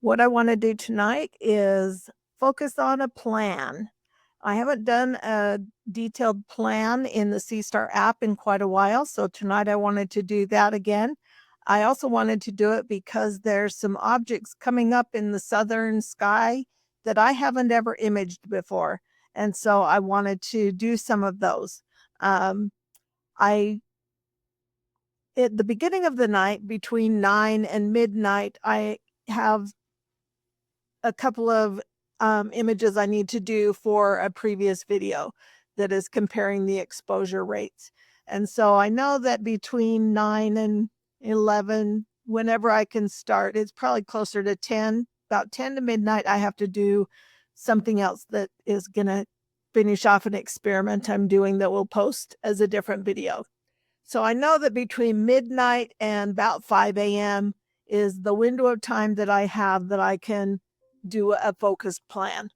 What I want to do tonight is focus on a plan. I haven't done a detailed plan in the Seestar app in quite a while, so tonight I wanted to do that again. I also wanted to do it because there's some objects coming up in the southern sky that I haven't ever imaged before, and so I wanted to do some of those. Um, I At the beginning of the night, between 9 and midnight, I have a couple of images I need to do for a previous video that is comparing the exposure rates. And so I know that between 9 and 11, whenever I can start, it's probably closer to 10, about 10 to midnight, I have to do something else that is going to finish off an experiment I'm doing that we'll post as a different video. So I know that between midnight and about 5 a.m. is the window of time that I have that I can do a focused plan.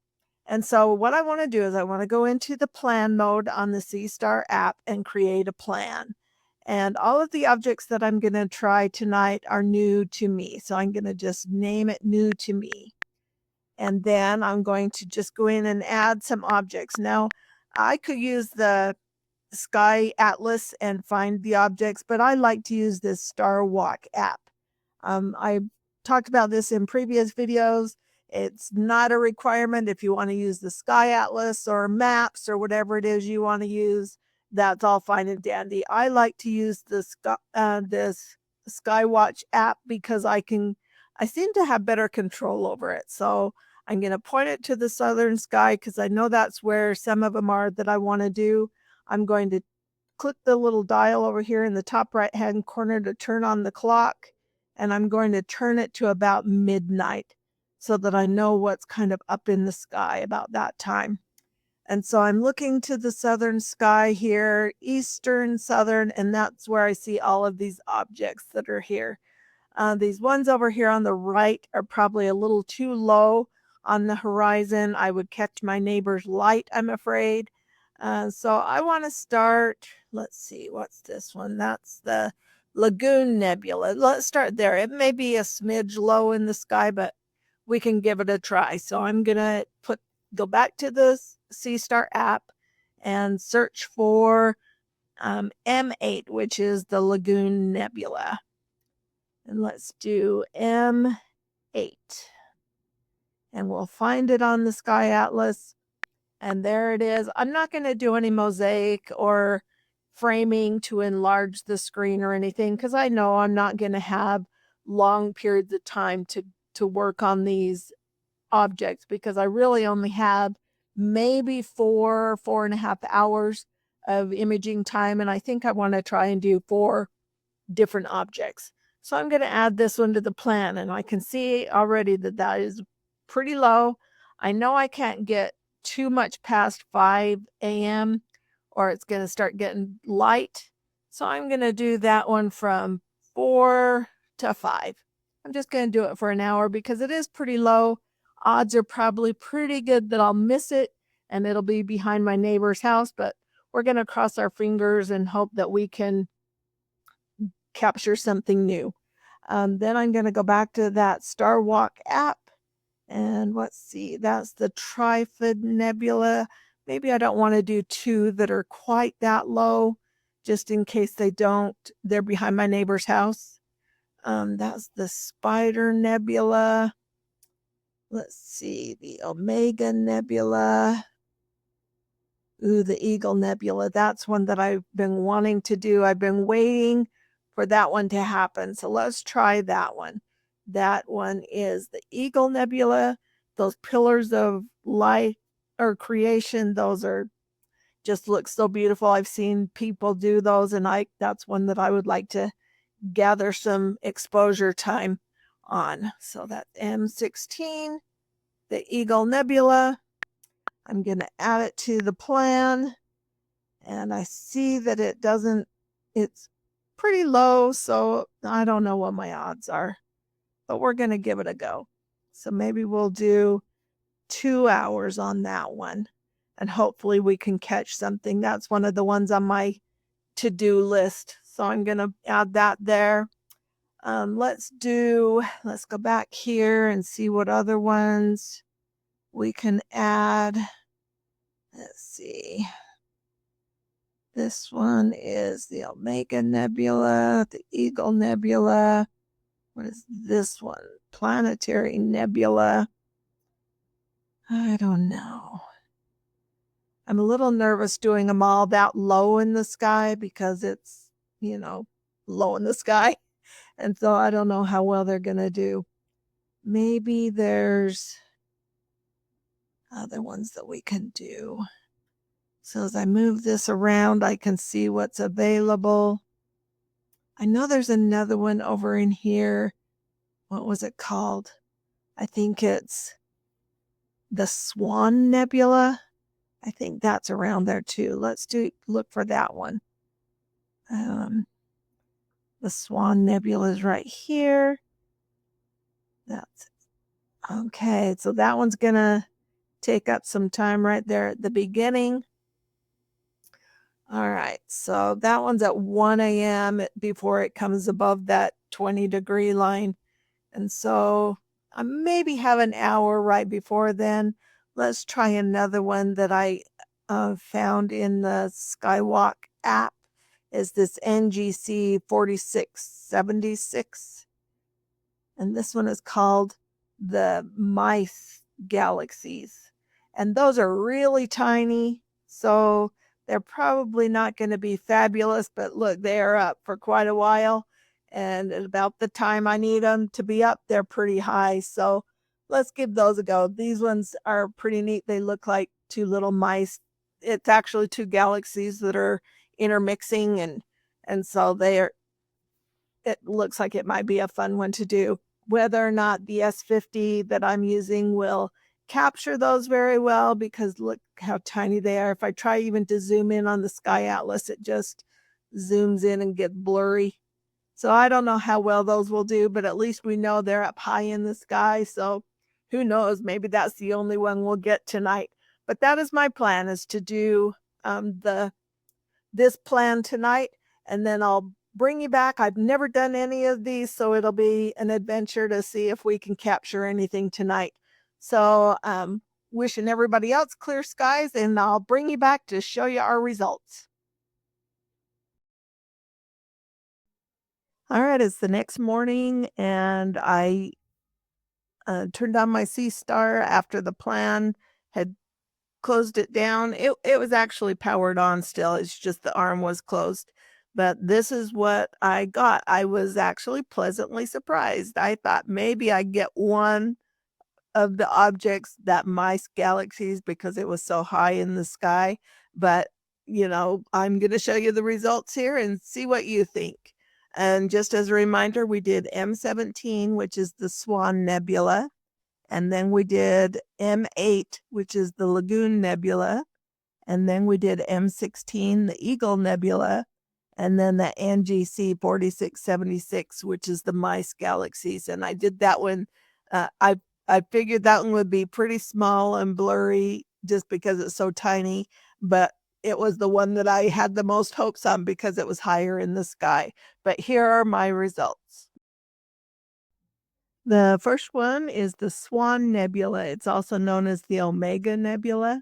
And so what I want to do is I want to go into the plan mode on the Seestar app and create a plan. And all of the objects that I'm going to try tonight are new to me. So I'm going to just name it new to me. And then I'm going to just go in and add some objects. Now, I could use the Sky Atlas and find the objects, but I like to use this Star Walk app. I talked about this in previous videos. It's not a requirement if you want to use the Sky Atlas or maps or whatever it is you want to use. That's all fine and dandy. I like to use this Skywatch app because I seem to have better control over it. So I'm going to point it to the southern sky because I know that's where some of them are that I want to do. I'm going to click the little dial over here in the top right hand corner to turn on the clock, and I'm going to turn it to about midnight so that I know what's kind of up in the sky about that time. And so I'm looking to the southern sky here, eastern, southern, and that's where I see all of these objects that are here. These ones over here on the right are probably a little too low on the horizon. I would catch my neighbor's light, I'm afraid. So I want to start, let's see, what's this one? That's the Lagoon Nebula. Let's start there. It may be a smidge low in the sky, but we can give it a try. So I'm going to go back to the Seestar app and search for M8, which is the Lagoon Nebula. And let's do M8. And we'll find it on the Sky Atlas. And there it is. I'm not going to do any mosaic or framing to enlarge the screen or anything because I know I'm not going to have long periods of time to work on these objects because I really only have maybe 4.5 hours of imaging time. And I think I want to try and do 4 different objects. So I'm going to add this one to the plan, and I can see already that that is pretty low. I know I can't get too much past 5 a.m. or it's going to start getting light. So I'm going to do that one from 4 to 5. I'm just going to do it for an hour because it is pretty low. Odds are probably pretty good that I'll miss it and it'll be behind my neighbor's house, but we're going to cross our fingers and hope that we can capture something new. Then I'm going to go back to that Star Walk app. And let's see, that's the Trifid Nebula. Maybe I don't want to do 2 that are quite that low, just in case they're behind my neighbor's house. That's the Spider Nebula. Let's see, the Omega Nebula. Ooh, the Eagle Nebula. That's one that I've been wanting to do. I've been waiting for that one to happen. So let's try that one. That one is the Eagle Nebula. Those pillars of light or creation, those are just look so beautiful. I've seen people do those, and that's one that I would like to gather some exposure time on. So that's M16, the Eagle Nebula. I'm going to add it to the plan, and I see that it's pretty low, so I don't know what my odds are, but we're going to give it a go. So maybe we'll do 2 hours on that one, and hopefully we can catch something. That's one of the ones on my to-do list, so I'm going to add that there. Let's go back here and see what other ones we can add. Let's see. This one is the Omega Nebula, the Eagle Nebula. What is this one? Planetary Nebula. I don't know. I'm a little nervous doing them all that low in the sky because it's, low in the sky. And so I don't know how well they're going to do. Maybe there's other ones that we can do. So as I move this around, I can see what's available. I know there's another one over in here. What was it called? I think it's the Swan Nebula. I think that's around there too. Let's look for that one. The Swan Nebula is right here. That's okay. So that one's gonna take up some time right there at the beginning. All right, so that one's at 1 a.m. before it comes above that 20-degree line. And so I maybe have an hour right before then. Let's try another one that I found in the Skywalk app is this NGC 4676. And this one is called the Mice Galaxies. And those are really tiny, so they're probably not going to be fabulous, but look, they are up for quite a while. And at about the time I need them to be up, they're pretty high. So let's give those a go. These ones are pretty neat. They look like two little mice. It's actually two galaxies that are intermixing, and so it looks like it might be a fun one to do. Whether or not the S50 that I'm using will capture those very well, because look how tiny they are. If I try even to zoom in on the Sky Atlas, it just zooms in and gets blurry. So I don't know how well those will do, but at least we know they're up high in the sky. So who knows? Maybe that's the only one we'll get tonight. But that is my plan, is to do this plan tonight, and then I'll bring you back. I've never done any of these, so it'll be an adventure to see if we can capture anything tonight. So wishing everybody else clear skies, and I'll bring you back to show you our results. All right, it's the next morning, and I turned on my Seestar after the plan had closed it down. It was actually powered on still. It's just the arm was closed. But this is what I got. I was actually pleasantly surprised. I thought maybe I'd get one of the objects that mice galaxies because it was so high in the sky. But, I'm going to show you the results here and see what you think. And just as a reminder, we did M17, which is the Swan Nebula. And then we did M8, which is the Lagoon Nebula. And then we did M16, the Eagle Nebula. And then the NGC 4676, which is the Mice Galaxies. And I did that one. I figured that one would be pretty small and blurry just because it's so tiny. But it was the one that I had the most hopes on because it was higher in the sky. But here are my results. The first one is the Swan Nebula. It's also known as the Omega Nebula,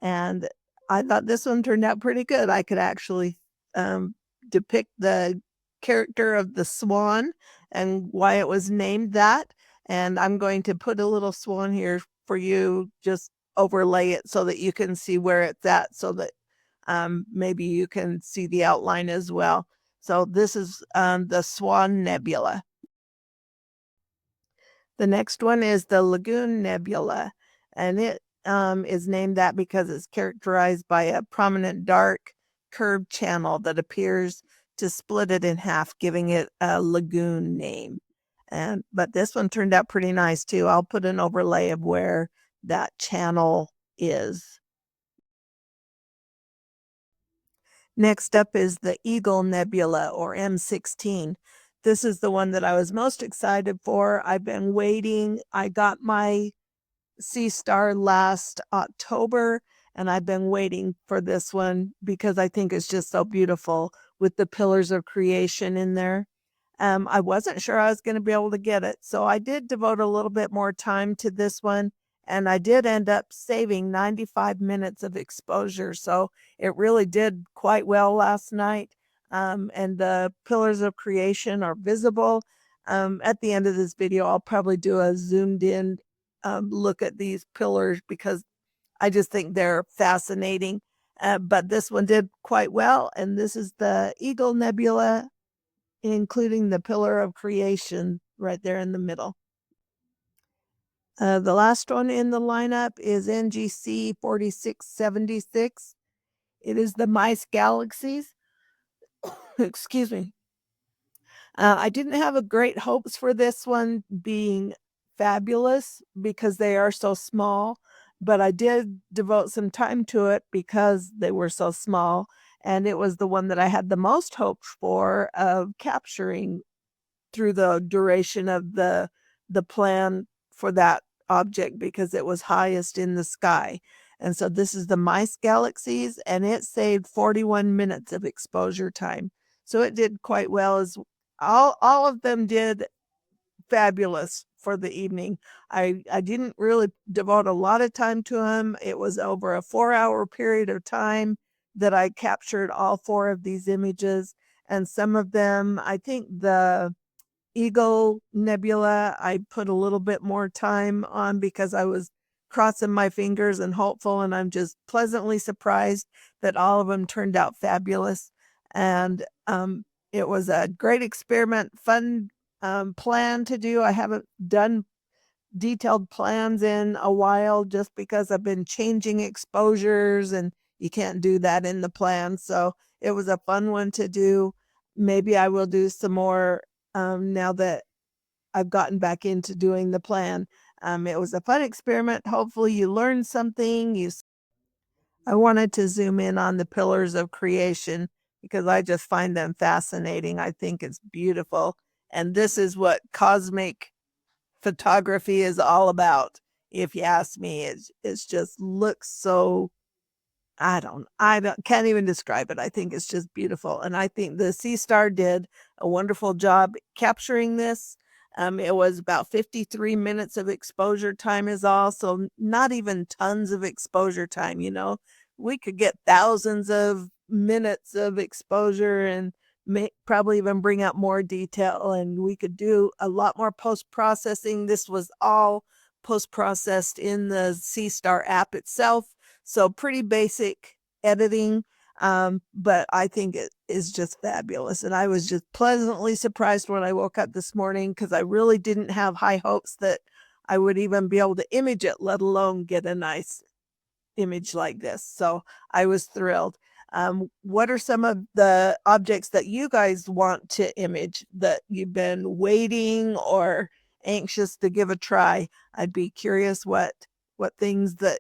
and I thought this one turned out pretty good. I could actually depict the character of the swan and why it was named that. And I'm going to put a little swan here for you, just overlay it so that you can see where it's at, so that maybe you can see the outline as well. So this is the Swan Nebula. The next one is the Lagoon Nebula, and it is named that because it's characterized by a prominent dark curved channel that appears to split it in half, giving it a lagoon name. But this one turned out pretty nice too. I'll put an overlay of where that channel is. Next up is the Eagle Nebula, or M16. This is the one that I was most excited for. I've been waiting. I got my Seestar last October, and I've been waiting for this one because I think it's just so beautiful with the pillars of creation in there. I wasn't sure I was going to be able to get it. So I did devote a little bit more time to this one. And I did end up saving 95 minutes of exposure. So it really did quite well last night. And the pillars of creation are visible. At the end of this video, I'll probably do a zoomed in look at these pillars because I just think they're fascinating. But this one did quite well. And this is the Eagle Nebula, including the pillar of creation right there in the middle. The last one in the lineup is NGC 4676. It is the Mice Galaxies. Excuse me. I didn't have a great hopes for this one being fabulous because they are so small, but I did devote some time to it because they were so small, and it was the one that I had the most hopes for of capturing through the duration of the plan for that object because it was highest in the sky. And so this is the Mice Galaxies, and it saved 41 minutes of exposure time. So it did quite well. As all of them did fabulous for the evening. I didn't really devote a lot of time to them. It was over a 4-hour period of time that I captured all 4 of these images, and some of them, I think the Eagle Nebula, I put a little bit more time on because I was crossing my fingers and hopeful, and I'm just pleasantly surprised that all of them turned out fabulous. And it was a great experiment, fun plan to do. I haven't done detailed plans in a while just because I've been changing exposures and you can't do that in the plan. So it was a fun one to do. Maybe I will do some more now that I've gotten back into doing the plan. It was a fun experiment. Hopefully you learned something. I wanted to zoom in on the pillars of creation because I just find them fascinating. I think it's beautiful. And this is what cosmic photography is all about. If you ask me, it's just looks so I don't can't even describe it. I think it's just beautiful. And I think the Seestar did a wonderful job capturing this. It was about 53 minutes of exposure time is all, so not even tons of exposure time, you know. We could get thousands of minutes of exposure and probably even bring out more detail, and we could do a lot more post-processing. This was all post-processed in the Seestar app itself. So pretty basic editing, but I think it is just fabulous. And I was just pleasantly surprised when I woke up this morning because I really didn't have high hopes that I would even be able to image it, let alone get a nice image like this. So I was thrilled. What are some of the objects that you guys want to image that you've been waiting or anxious to give a try? I'd be curious what things that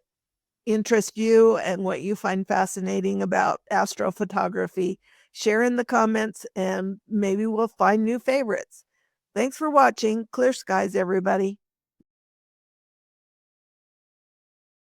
interest you and what you find fascinating about astrophotography. Share in the comments and maybe we'll find new favorites. Thanks for watching. Clear skies, everybody.